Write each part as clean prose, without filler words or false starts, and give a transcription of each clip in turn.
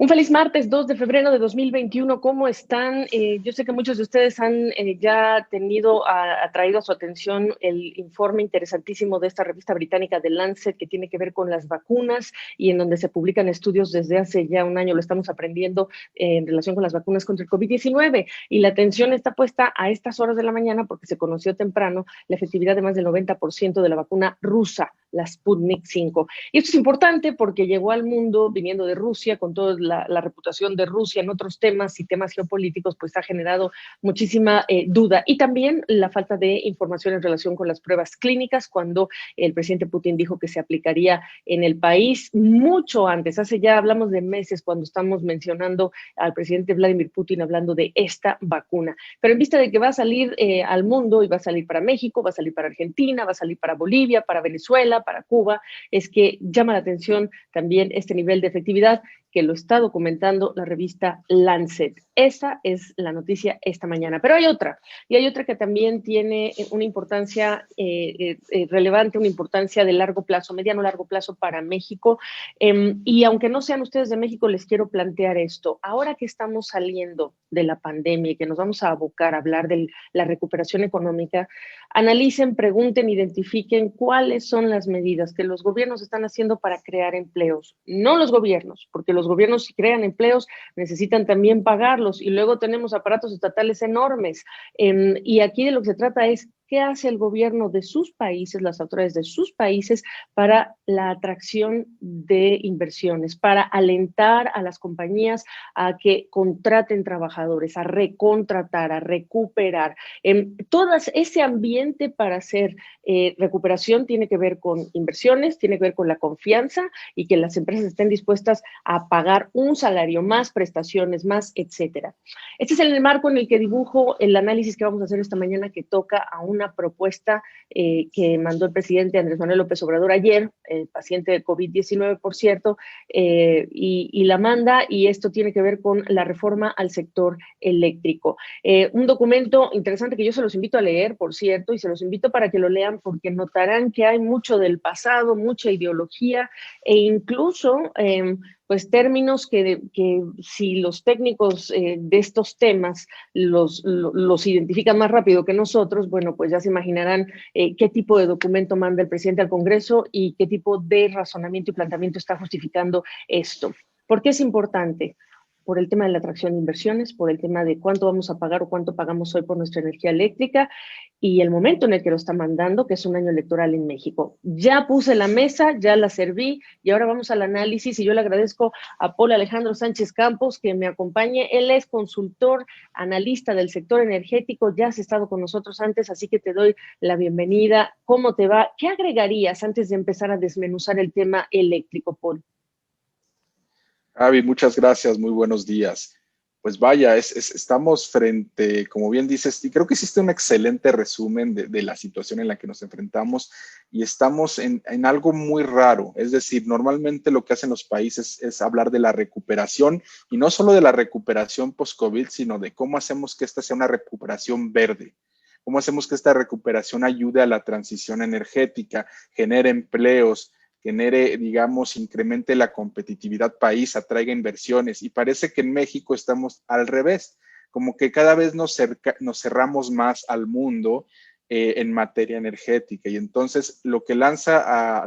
Un feliz martes 2 de febrero de 2021. ¿Cómo están? Yo sé que muchos de ustedes han ya traído a su atención el informe interesantísimo de esta revista británica de Lancet que tiene que ver con las vacunas y en donde se publican estudios desde hace ya un año, lo estamos aprendiendo en relación con las vacunas contra el COVID-19 y la atención está puesta a estas horas de la mañana porque se conoció temprano la efectividad de más del 90% de la vacuna rusa, la Sputnik 5. Y esto es importante porque llegó al mundo viniendo de Rusia con toda la reputación de Rusia en otros temas y temas geopolíticos, pues ha generado muchísima duda. Y también la falta de información en relación con las pruebas clínicas, cuando el presidente Putin dijo que se aplicaría en el país mucho antes. Hace ya hablamos de meses cuando estamos mencionando al presidente Vladimir Putin hablando de esta vacuna. Pero en vista de que va a salir al mundo y va a salir para México, va a salir para Argentina, va a salir para Bolivia, para Venezuela, para Cuba, es que llama la atención también este nivel de efectividad que lo está documentando la revista Lancet. Esa es la noticia esta mañana. Pero hay otra, y hay otra que también tiene una importancia relevante, una importancia de largo plazo, mediano largo plazo para México. Y aunque no sean ustedes de México, les quiero plantear esto. Ahora que estamos saliendo de la pandemia y que nos vamos a abocar a hablar de la recuperación económica, analicen, pregunten, identifiquen cuáles son las medidas que los gobiernos están haciendo para crear empleos. No los gobiernos, porque los gobiernos si crean empleos necesitan también pagarlos y luego tenemos aparatos estatales enormes. Y aquí de lo que se trata es qué hace el gobierno de sus países, las autoridades de sus países para la atracción de inversiones, para alentar a las compañías a que contraten trabajadores, a recontratar, a recuperar. Todo ese ambiente para hacer recuperación tiene que ver con inversiones, tiene que ver con la confianza y que las empresas estén dispuestas a pagar un salario, más prestaciones, más, etcétera. Este es el marco en el que dibujo el análisis que vamos a hacer esta mañana, que toca a una propuesta que mandó el presidente Andrés Manuel López Obrador ayer, paciente de COVID-19, por cierto, y la manda, y esto tiene que ver con la reforma al sector eléctrico. Un documento interesante que yo se los invito a leer, por cierto, y se los invito para que lo lean porque notarán que hay mucho del pasado, mucha ideología e incluso pues términos que si los técnicos de estos temas los identifican más rápido que nosotros, bueno, pues ya se imaginarán qué tipo de documento manda el presidente al Congreso y qué tipo de razonamiento y planteamiento está justificando esto. ¿Por qué es importante? Por el tema de la atracción de inversiones, por el tema de cuánto vamos a pagar o cuánto pagamos hoy por nuestra energía eléctrica y el momento en el que lo está mandando, que es un año electoral en México. Ya puse la mesa, ya la serví y ahora vamos al análisis y yo le agradezco a Paul Alejandro Sánchez Campos que me acompañe. Él es consultor, analista del sector energético, ya has estado con nosotros antes, así que te doy la bienvenida. ¿Cómo te va? ¿Qué agregarías antes de empezar a desmenuzar el tema eléctrico, Paul? Avi, muchas gracias, muy buenos días. Pues vaya, estamos frente, como bien dices, y creo que hiciste un excelente resumen de la situación en la que nos enfrentamos y estamos en algo muy raro. Es decir, normalmente lo que hacen los países es hablar de la recuperación y no solo de la recuperación post-COVID, sino de cómo hacemos que esta sea una recuperación verde. ¿Cómo hacemos que esta recuperación ayude a la transición energética, genere empleos, genere, digamos, incremente la competitividad país, atraiga inversiones? Y parece que en México estamos al revés, como que cada vez nos cerramos más al mundo en materia energética. Y entonces lo que lanza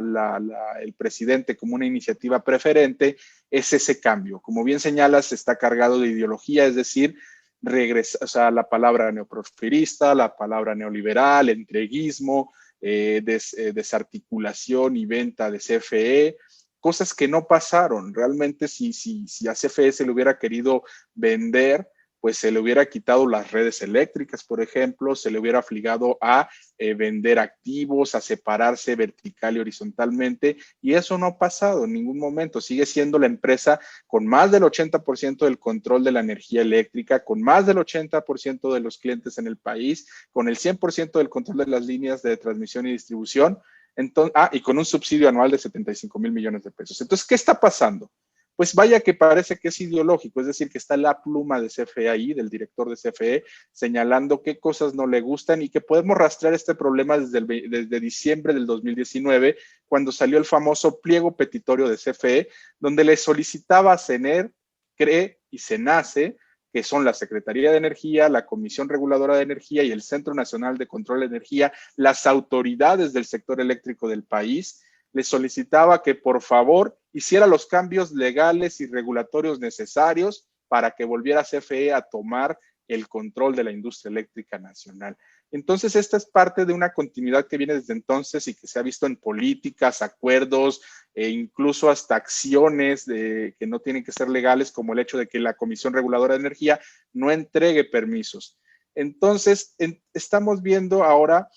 el presidente como una iniciativa preferente es ese cambio. Como bien señalas, está cargado de ideología, es decir, regresa, o sea, la palabra neoprosperista, la palabra neoliberal, entreguismo, desarticulación y venta de CFE, cosas que no pasaron. Realmente si a CFE se le hubiera querido vender, pues se le hubiera quitado las redes eléctricas, por ejemplo, se le hubiera obligado a vender activos, a separarse vertical y horizontalmente, y eso no ha pasado en ningún momento. Sigue siendo la empresa con más del 80% del control de la energía eléctrica, con más del 80% de los clientes en el país, con el 100% del control de las líneas de transmisión y distribución, entonces, y con un subsidio anual de 75,000 millones de pesos. Entonces, ¿qué está pasando? Pues vaya que parece que es ideológico, es decir, que está la pluma de CFE ahí, del director de CFE, señalando qué cosas no le gustan y que podemos rastrear este problema desde diciembre del 2019, cuando salió el famoso pliego petitorio de CFE, donde le solicitaba a CENER cree y se nace, que son la Secretaría de Energía, la Comisión Reguladora de Energía y el Centro Nacional de Control de Energía, las autoridades del sector eléctrico del país, le solicitaba que por favor hiciera los cambios legales y regulatorios necesarios para que volviera CFE a tomar el control de la industria eléctrica nacional. Entonces, esta es parte de una continuidad que viene desde entonces y que se ha visto en políticas, acuerdos e incluso hasta acciones que no tienen que ser legales, como el hecho de que la Comisión Reguladora de Energía no entregue permisos. Entonces, estamos viendo ahora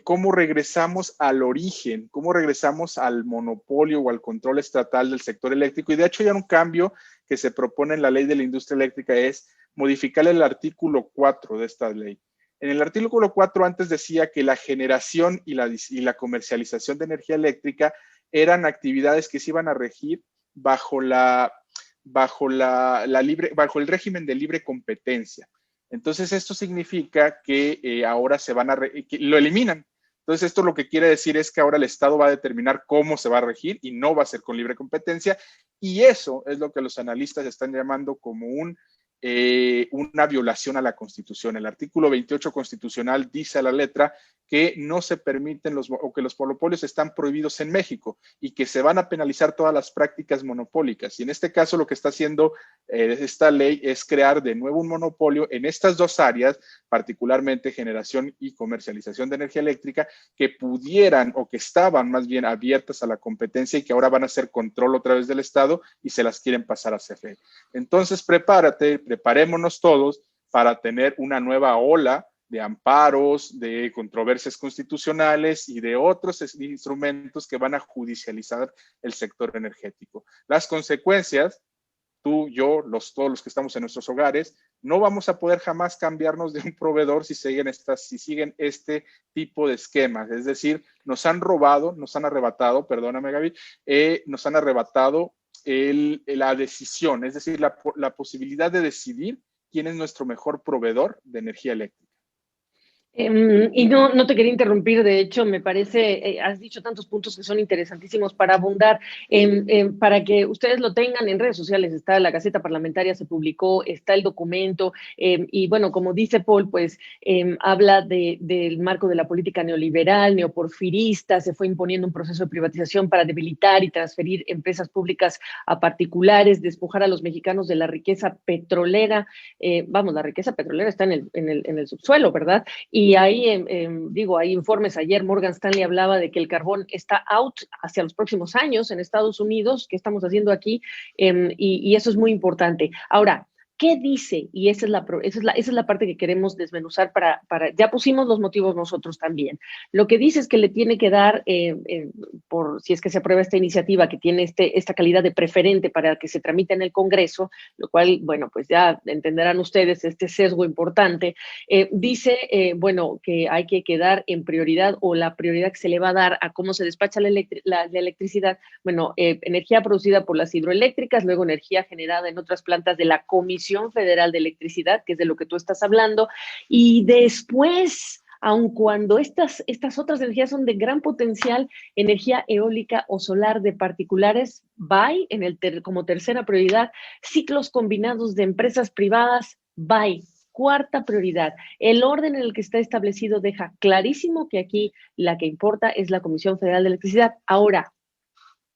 cómo regresamos al origen, cómo regresamos al monopolio o al control estatal del sector eléctrico. Y de hecho, ya un cambio que se propone en la ley de la industria eléctrica es modificar el artículo 4 de esta ley. En el artículo 4 antes decía que la generación y la comercialización de energía eléctrica eran actividades que se iban a regir bajo el régimen de libre competencia. Entonces, esto significa que ahora que lo eliminan. Entonces, esto lo que quiere decir es que ahora el Estado va a determinar cómo se va a regir y no va a ser con libre competencia. Y eso es lo que los analistas están llamando como una violación a la Constitución. El artículo 28 constitucional dice a la letra que no se permiten o que los monopolios están prohibidos en México y que se van a penalizar todas las prácticas monopólicas. Y en este caso lo que está haciendo esta ley es crear de nuevo un monopolio en estas dos áreas, particularmente generación y comercialización de energía eléctrica, que pudieran o que estaban más bien abiertas a la competencia y que ahora van a hacer control otra vez del Estado y se las quieren pasar a CFE. Entonces, preparémonos todos para tener una nueva ola de amparos, de controversias constitucionales y de otros instrumentos que van a judicializar el sector energético. Las consecuencias, tú, yo, todos los que estamos en nuestros hogares, no vamos a poder jamás cambiarnos de un proveedor si siguen este tipo de esquemas. Es decir, nos han arrebatado, perdóname Gaby, nos han arrebatado la decisión, es decir, la posibilidad de decidir quién es nuestro mejor proveedor de energía eléctrica. Y no te quería interrumpir, de hecho, me parece, has dicho tantos puntos que son interesantísimos para abundar, para que ustedes lo tengan en redes sociales, está la Gaceta Parlamentaria, se publicó, está el documento, y bueno, como dice Paul, pues habla del marco de la política neoliberal, neoporfirista, se fue imponiendo un proceso de privatización para debilitar y transferir empresas públicas a particulares, despojar a los mexicanos de la riqueza petrolera, la riqueza petrolera está en el subsuelo, ¿verdad? Y ahí, hay informes, ayer Morgan Stanley hablaba de que el carbón está out hacia los próximos años en Estados Unidos, ¿qué estamos haciendo aquí? Y eso es muy importante. Ahora, ¿qué dice? Y esa es la parte que queremos desmenuzar ya pusimos los motivos nosotros también. Lo que dice es que le tiene que dar, si es que se aprueba esta iniciativa, que tiene esta calidad de preferente para que se tramite en el Congreso, lo cual, bueno, pues ya entenderán ustedes este sesgo importante, dice, que hay que quedar en prioridad o la prioridad que se le va a dar a cómo se despacha la electricidad, energía producida por las hidroeléctricas, luego energía generada en otras plantas de la Comisión Federal de Electricidad, que es de lo que tú estás hablando, y después, aun cuando estas otras energías son de gran potencial, energía eólica o solar de particulares, como tercera prioridad, ciclos combinados de empresas privadas, cuarta prioridad. El orden en el que está establecido deja clarísimo que aquí la que importa es la Comisión Federal de Electricidad. Ahora,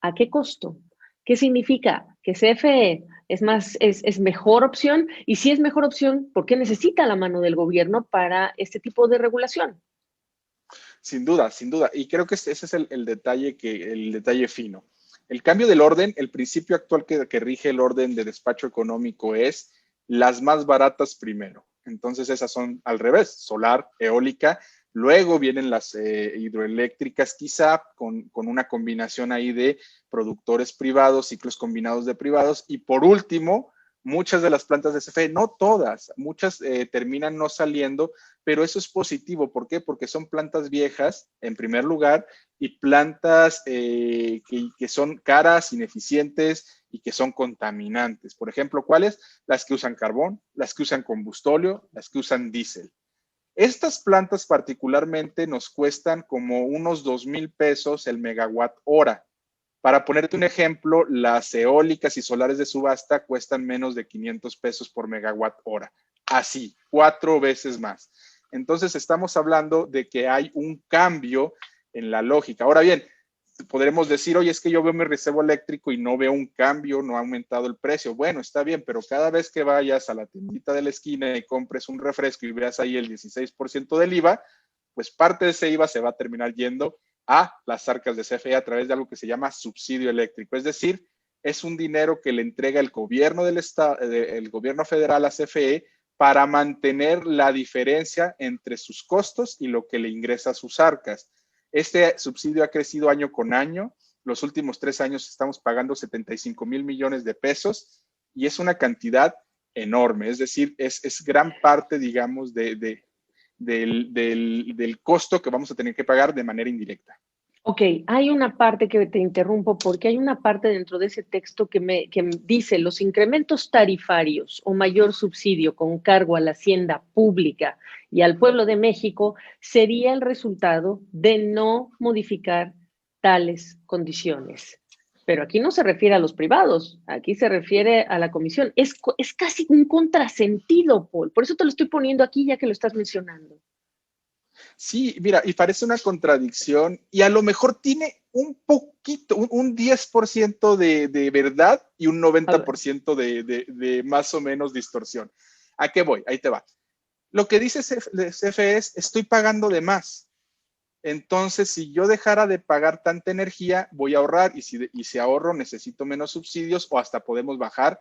¿a qué costo? ¿Qué significa? Que CFE es mejor opción, y si es mejor opción, ¿por qué necesita la mano del gobierno para este tipo de regulación? Sin duda, sin duda. Y creo que ese es el detalle fino. El cambio del orden, el principio actual que rige el orden de despacho económico es las más baratas primero. Entonces esas son al revés, solar, eólica. Luego vienen las hidroeléctricas, quizá con una combinación ahí de productores privados, ciclos combinados de privados. Y por último, muchas de las plantas de CFE, no todas, muchas terminan no saliendo, pero eso es positivo. ¿Por qué? Porque son plantas viejas, en primer lugar, y plantas que son caras, ineficientes y que son contaminantes. Por ejemplo, ¿cuáles? Las que usan carbón, las que usan combustóleo, las que usan diésel. Estas plantas particularmente nos cuestan como unos 2,000 pesos el megawatt hora. Para ponerte un ejemplo, las eólicas y solares de subasta cuestan menos de 500 pesos por megawatt hora. Así, 4 veces más. Entonces, estamos hablando de que hay un cambio en la lógica. Ahora bien, podremos decir, oye, es que yo veo mi recibo eléctrico y no veo un cambio, no ha aumentado el precio. Bueno, está bien, pero cada vez que vayas a la tiendita de la esquina y compres un refresco y veas ahí el 16% del IVA, pues parte de ese IVA se va a terminar yendo a las arcas de CFE a través de algo que se llama subsidio eléctrico. Es decir, es un dinero que le entrega el gobierno del estado, el gobierno federal a CFE para mantener la diferencia entre sus costos y lo que le ingresa a sus arcas. Este subsidio ha crecido año con año. Los últimos 3 años estamos pagando 75,000 millones de pesos y es una cantidad enorme. Es decir, es gran parte, digamos, del costo que vamos a tener que pagar de manera indirecta. Ok, hay una parte que te interrumpo porque hay una parte dentro de ese texto que me dice los incrementos tarifarios o mayor subsidio con cargo a la hacienda pública y al pueblo de México sería el resultado de no modificar tales condiciones. Pero aquí no se refiere a los privados, aquí se refiere a la comisión. Es casi un contrasentido, Paul. Por eso te lo estoy poniendo aquí ya que lo estás mencionando. Sí, mira, y parece una contradicción y a lo mejor tiene un poquito, un 10% de verdad y un 90% de más o menos distorsión. ¿A qué voy? Ahí te va. Lo que dice CFE es, estoy pagando de más. Entonces, si yo dejara de pagar tanta energía, voy a ahorrar y si ahorro, necesito menos subsidios o hasta podemos bajar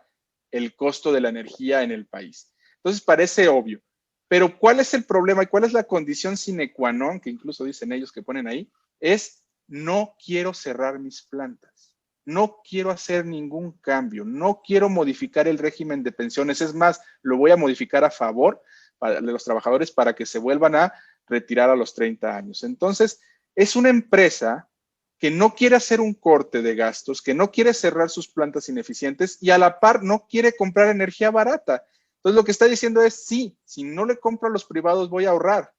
el costo de la energía en el país. Entonces, parece obvio. Pero ¿cuál es el problema y cuál es la condición sine qua non, que incluso dicen ellos que ponen ahí? Es no quiero cerrar mis plantas, no quiero hacer ningún cambio, no quiero modificar el régimen de pensiones. Es más, lo voy a modificar a favor de los trabajadores para que se vuelvan a retirar a los 30 años. Entonces, es una empresa que no quiere hacer un corte de gastos, que no quiere cerrar sus plantas ineficientes y a la par no quiere comprar energía barata. Entonces, lo que está diciendo es, sí, si no le compro a los privados voy a ahorrar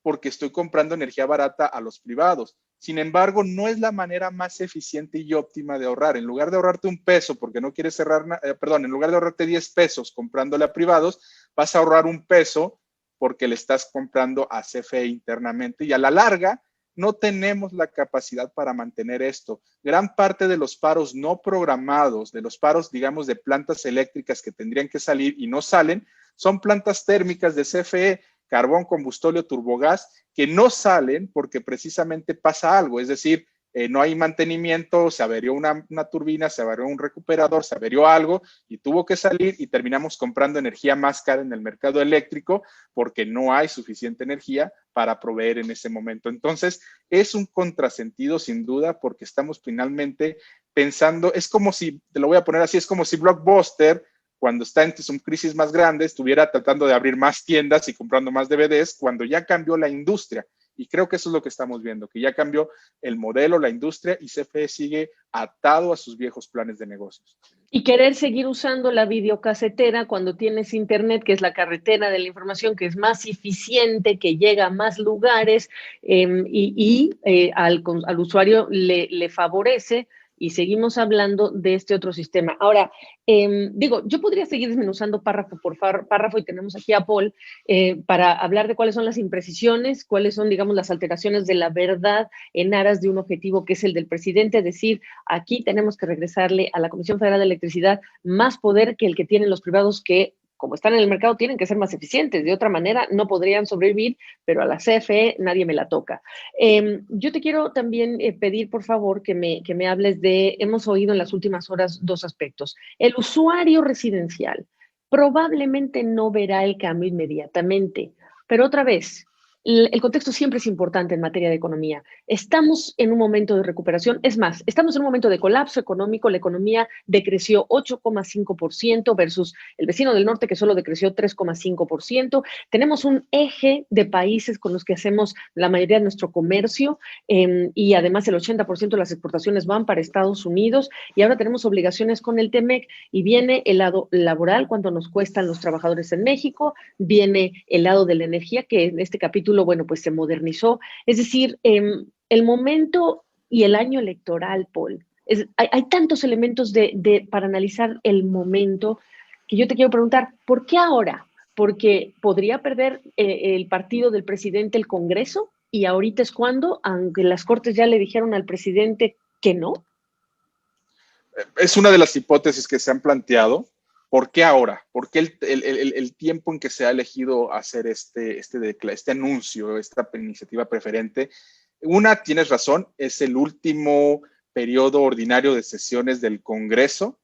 porque estoy comprando energía barata a los privados. Sin embargo, no es la manera más eficiente y óptima de ahorrar. En lugar de ahorrarte un peso porque no quieres cerrar, en lugar de ahorrarte 10 pesos comprándole a privados, vas a ahorrar un peso porque le estás comprando a CFE internamente y a la larga no tenemos la capacidad para mantener esto. Gran parte de los paros no programados, de los paros, digamos, de plantas eléctricas que tendrían que salir y no salen, son plantas térmicas de CFE, carbón, combustóleo, turbogás, que no salen porque precisamente pasa algo, es decir, no hay mantenimiento, se averió una turbina, se averió un recuperador, se averió algo y tuvo que salir y terminamos comprando energía más cara en el mercado eléctrico porque no hay suficiente energía para proveer en ese momento. Entonces, es un contrasentido sin duda porque estamos finalmente pensando, es como si, te lo voy a poner así, es como si Blockbuster, cuando está en su crisis más grande, estuviera tratando de abrir más tiendas y comprando más DVDs cuando ya cambió la industria. Y creo que eso es lo que estamos viendo, que ya cambió el modelo, la industria y CFE sigue atado a sus viejos planes de negocios. Y querer seguir usando la videocasetera cuando tienes internet, que es la carretera de la información, que es más eficiente, que llega a más lugares al usuario le favorece y seguimos hablando de este otro sistema. Ahora, yo podría seguir desmenuzando párrafo por párrafo y tenemos aquí a Paul para hablar de cuáles son las imprecisiones, cuáles son, digamos, las alteraciones de la verdad en aras de un objetivo que es el del presidente, es decir, aquí tenemos que regresarle a la Comisión Federal de Electricidad más poder que el que tienen los privados que, como están en el mercado, tienen que ser más eficientes. De otra manera, no podrían sobrevivir, pero a la CFE nadie me la toca. Yo te quiero también pedir, por favor, que me hables hemos oído en las últimas horas dos aspectos. El usuario residencial probablemente no verá el cambio inmediatamente, pero otra vez, el contexto siempre es importante en materia de economía. Estamos en un momento de recuperación, es más, estamos en un momento de colapso económico, la economía decreció 8,5% versus el vecino del norte que solo decreció 3,5%. Tenemos un eje de países con los que hacemos la mayoría de nuestro comercio y además el 80% de las exportaciones van para Estados Unidos y ahora tenemos obligaciones con el TEMEC y viene el lado laboral, cuánto nos cuestan los trabajadores en México, viene el lado de la energía que en este capítulo bueno, pues se modernizó. Es decir, el momento y el año electoral, Paul, Hay tantos elementos para analizar el momento que yo te quiero preguntar, ¿por qué ahora? Porque podría perder el partido del presidente el Congreso y ahorita es cuando, aunque las Cortes ya le dijeron al presidente que no. Es una de las hipótesis que se han planteado. ¿Por qué ahora? ¿Por qué el tiempo en que se ha elegido hacer este anuncio, esta iniciativa preferente? Una, tienes razón, es el último periodo ordinario de sesiones del Congreso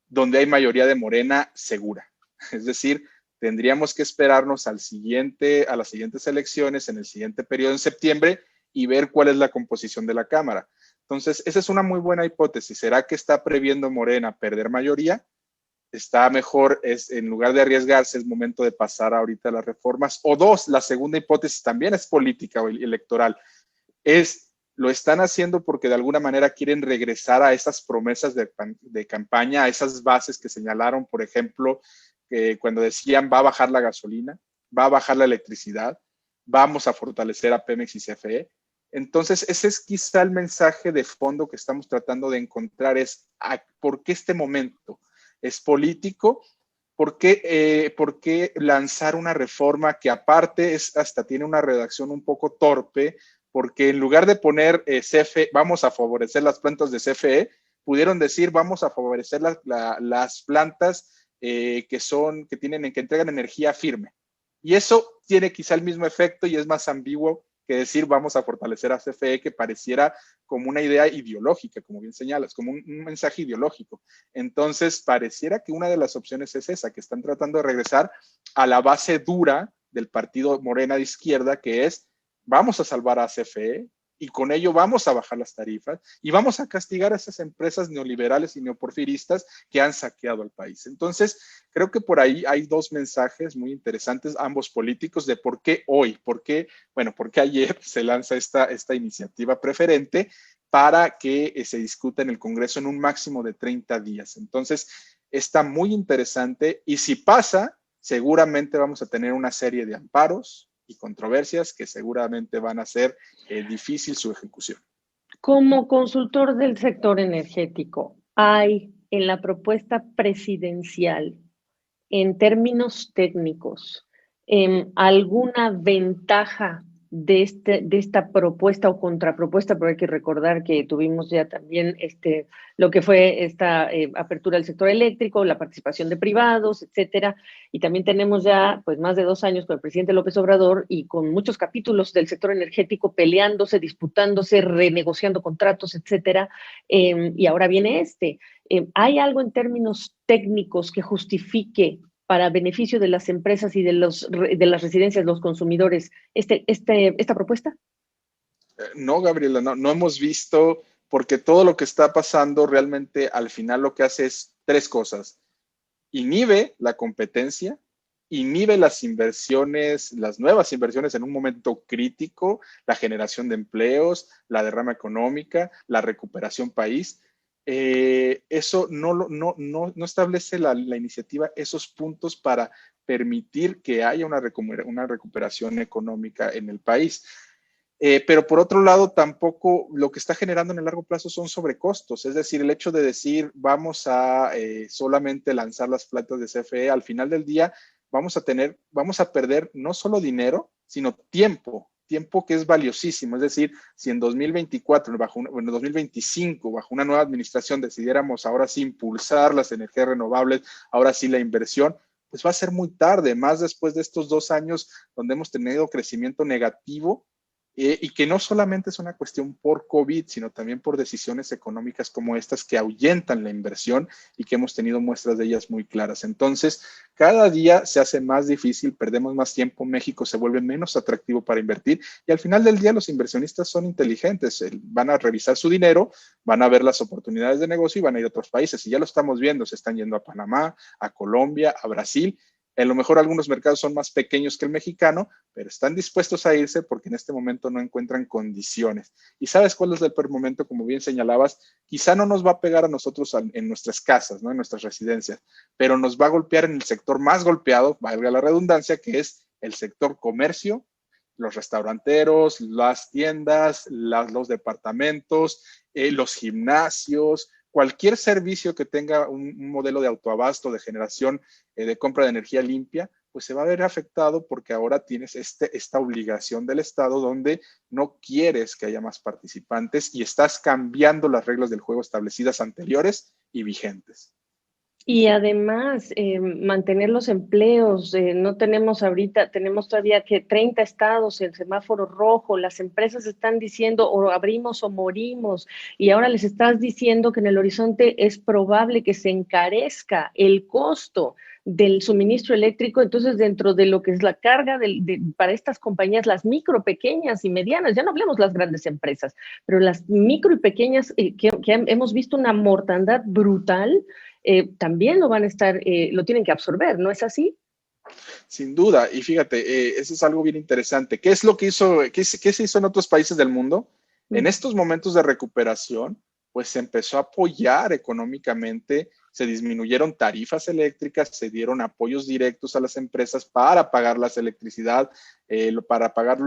donde hay mayoría de Morena segura. Es decir, tendríamos que esperarnos a las siguientes elecciones en el siguiente periodo en septiembre y ver cuál es la composición de la Cámara. Entonces, esa es una muy buena hipótesis. ¿Será que está previendo Morena perder mayoría? Está mejor, en lugar de arriesgarse, es momento de pasar ahorita las reformas. O dos, la segunda hipótesis también es política o electoral. Lo están haciendo porque de alguna manera quieren regresar a esas promesas de campaña, a esas bases que señalaron, por ejemplo, cuando decían va a bajar la gasolina, va a bajar la electricidad, vamos a fortalecer a Pemex y CFE. Entonces, ese es quizá el mensaje de fondo que estamos tratando de encontrar, ¿por qué este momento? ¿Es político? ¿Por qué lanzar una reforma que aparte hasta tiene una redacción un poco torpe? Porque en lugar de poner CFE, vamos a favorecer las plantas de CFE, pudieron decir vamos a favorecer las plantas que entregan energía firme. Y eso tiene quizá el mismo efecto y es más ambiguo que decir vamos a fortalecer a CFE, que pareciera como una idea ideológica, como bien señalas, como un mensaje ideológico. Entonces, pareciera que una de las opciones es esa, que están tratando de regresar a la base dura del partido Morena de izquierda, que es vamos a salvar a CFE y con ello vamos a bajar las tarifas y vamos a castigar a esas empresas neoliberales y neoporfiristas que han saqueado al país. Entonces, creo que por ahí hay dos mensajes muy interesantes, ambos políticos, de por qué hoy, por qué ayer se lanza esta iniciativa preferente para que se discuta en el Congreso en un máximo de 30 días. Entonces, está muy interesante y si pasa, seguramente vamos a tener una serie de amparos y controversias que seguramente van a hacer difícil su ejecución. Como consultor del sector energético, ¿hay en la propuesta presidencial, en términos técnicos, alguna ventaja de esta propuesta o contrapropuesta? Pero hay que recordar que tuvimos ya también lo que fue esta apertura del sector eléctrico, la participación de privados, etcétera, y también tenemos ya pues más de 2 años con el presidente López Obrador y con muchos capítulos del sector energético peleándose, disputándose, renegociando contratos, etcétera, y ahora viene ¿hay algo en términos técnicos que justifique para beneficio de las empresas y de las residencias, los consumidores, esta propuesta? No, Gabriela, no hemos visto, porque todo lo que está pasando realmente al final lo que hace es tres cosas. Inhibe la competencia, inhibe las inversiones, las nuevas inversiones en un momento crítico, la generación de empleos, la derrama económica, la recuperación país. Eso no establece la iniciativa esos puntos para permitir que haya una recuperación económica en el país. Pero por otro lado, tampoco lo que está generando en el largo plazo son sobrecostos. Es decir, el hecho de decir vamos a solamente lanzar las plantas de CFE, al final del día vamos a perder no solo dinero, sino tiempo que es valiosísimo. Es decir, si en 2024, en 2025, bajo una nueva administración, decidiéramos ahora sí impulsar las energías renovables, ahora sí la inversión, pues va a ser muy tarde, más después de estos 2 años donde hemos tenido crecimiento negativo. Y que no solamente es una cuestión por COVID, sino también por decisiones económicas como estas que ahuyentan la inversión y que hemos tenido muestras de ellas muy claras. Entonces, cada día se hace más difícil, perdemos más tiempo, México se vuelve menos atractivo para invertir y al final del día los inversionistas son inteligentes, van a revisar su dinero, van a ver las oportunidades de negocio y van a ir a otros países. Y ya lo estamos viendo, se están yendo a Panamá, a Colombia, a Brasil. A lo mejor algunos mercados son más pequeños que el mexicano, pero están dispuestos a irse porque en este momento no encuentran condiciones. ¿Y sabes cuál es el peor momento? Como bien señalabas, quizá no nos va a pegar a nosotros en nuestras casas, ¿no? En nuestras residencias, pero nos va a golpear en el sector más golpeado, valga la redundancia, que es el sector comercio, los restauranteros, las tiendas, los departamentos, los gimnasios, cualquier servicio que tenga un modelo de autoabasto, de generación, de compra de energía limpia, pues se va a ver afectado porque ahora tienes esta obligación del Estado donde no quieres que haya más participantes y estás cambiando las reglas del juego establecidas anteriores y vigentes. Y además, mantener los empleos, no tenemos ahorita, tenemos todavía que 30 estados, el semáforo rojo, las empresas están diciendo o abrimos o morimos, y ahora les estás diciendo que en el horizonte es probable que se encarezca el costo del suministro eléctrico. Entonces, dentro de lo que es la carga para estas compañías, las micro, pequeñas y medianas, ya no hablemos las grandes empresas, pero las micro y pequeñas que hemos visto una mortandad brutal, también lo van a estar, lo tienen que absorber, ¿no es así? Sin duda, y fíjate, eso es algo bien interesante. ¿Qué es lo que hizo, qué se hizo en otros países del mundo? En estos momentos de recuperación, pues se empezó a apoyar económicamente, se disminuyeron tarifas eléctricas, se dieron apoyos directos a las empresas para pagar la electricidad, para pagar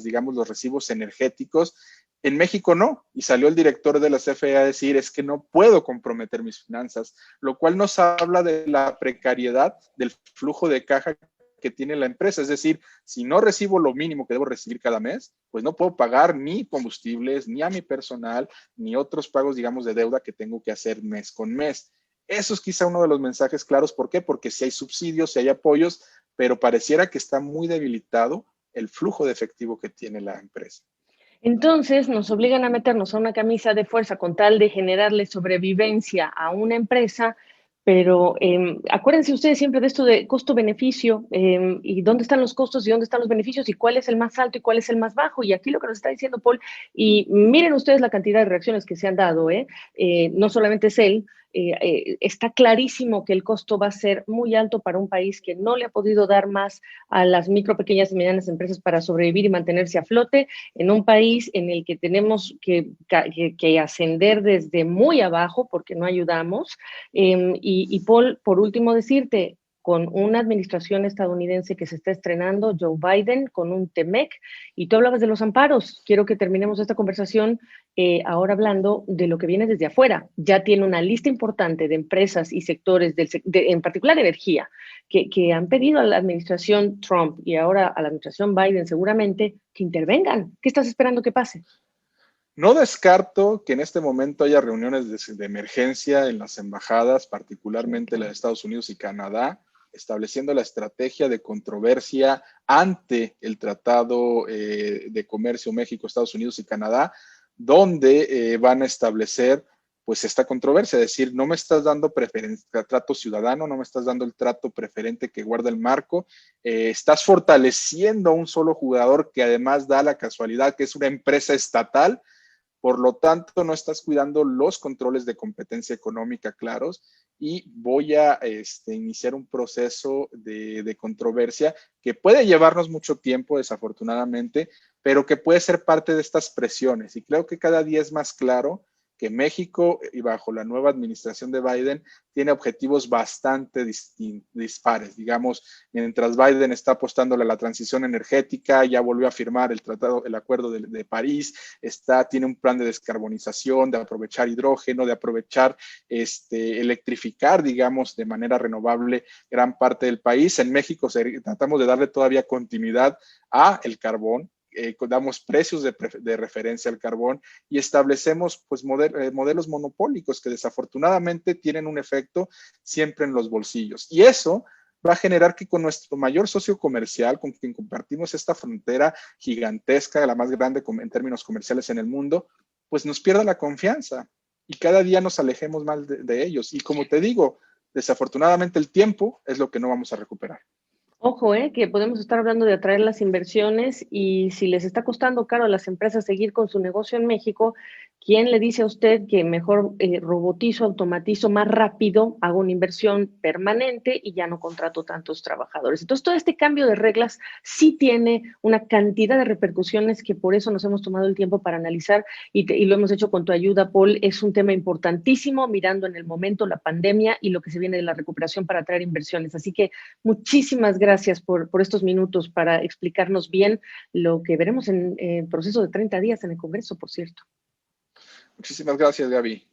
digamos, los recibos energéticos. En México no, y salió el director de la CFE a decir, es que no puedo comprometer mis finanzas, lo cual nos habla de la precariedad del flujo de caja que tiene la empresa. Es decir, si no recibo lo mínimo que debo recibir cada mes, pues no puedo pagar ni combustibles, ni a mi personal, ni otros pagos, digamos, de deuda que tengo que hacer mes con mes. Eso es quizá uno de los mensajes claros. ¿Por qué? Porque si hay subsidios, si hay apoyos, pero pareciera que está muy debilitado el flujo de efectivo que tiene la empresa. Entonces nos obligan a meternos a una camisa de fuerza con tal de generarle sobrevivencia a una empresa, pero acuérdense ustedes siempre de esto de costo-beneficio, y dónde están los costos y dónde están los beneficios y cuál es el más alto y cuál es el más bajo. Y aquí lo que nos está diciendo Paul, y miren ustedes la cantidad de reacciones que se han dado, no solamente es él. Está clarísimo que el costo va a ser muy alto para un país que no le ha podido dar más a las micro, pequeñas y medianas empresas para sobrevivir y mantenerse a flote, en un país en el que tenemos que ascender desde muy abajo porque no ayudamos. Y Paul, por último decirte, con una administración estadounidense que se está estrenando, Joe Biden, con un TEMEC, y tú hablabas de los amparos. Quiero que terminemos esta conversación ahora hablando de lo que viene desde afuera. Ya tiene una lista importante de empresas y sectores, en particular energía, que han pedido a la administración Trump y ahora a la administración Biden seguramente que intervengan. ¿Qué estás esperando que pase? No descarto que en este momento haya reuniones de emergencia en las embajadas, particularmente la de Estados Unidos y Canadá, estableciendo la estrategia de controversia ante el Tratado de Comercio México, Estados Unidos y Canadá, donde van a establecer pues esta controversia, es decir, no me estás dando trato ciudadano, no me estás dando el trato preferente que guarda el marco, estás fortaleciendo a un solo jugador que además da la casualidad que es una empresa estatal. Por lo tanto, no estás cuidando los controles de competencia económica claros y voy a iniciar un proceso de controversia que puede llevarnos mucho tiempo, desafortunadamente, pero que puede ser parte de estas presiones. Y creo que cada día es más claro que México, y bajo la nueva administración de Biden, tiene objetivos bastante dispares. Digamos, mientras Biden está apostándole a la transición energética, ya volvió a firmar el acuerdo de París, tiene un plan de descarbonización, de aprovechar hidrógeno, de aprovechar, electrificar, digamos, de manera renovable gran parte del país. En México tratamos de darle todavía continuidad a el carbón, damos precios de referencia al carbón y establecemos pues modelos monopólicos que desafortunadamente tienen un efecto siempre en los bolsillos. Y eso va a generar que con nuestro mayor socio comercial, con quien compartimos esta frontera gigantesca, la más grande en términos comerciales en el mundo, pues nos pierda la confianza y cada día nos alejemos más de ellos. Y como te digo, desafortunadamente el tiempo es lo que no vamos a recuperar. Ojo, que podemos estar hablando de atraer las inversiones y si les está costando caro a las empresas seguir con su negocio en México, ¿quién le dice a usted que mejor robotizo, automatizo más rápido, hago una inversión permanente y ya no contrato tantos trabajadores? Entonces, todo este cambio de reglas sí tiene una cantidad de repercusiones que por eso nos hemos tomado el tiempo para analizar y lo hemos hecho con tu ayuda, Paul. Es un tema importantísimo mirando en el momento la pandemia y lo que se viene de la recuperación para atraer inversiones. Así que muchísimas gracias por estos minutos para explicarnos bien lo que veremos en el proceso de 30 días en el Congreso, por cierto. Muchísimas gracias, Gaby.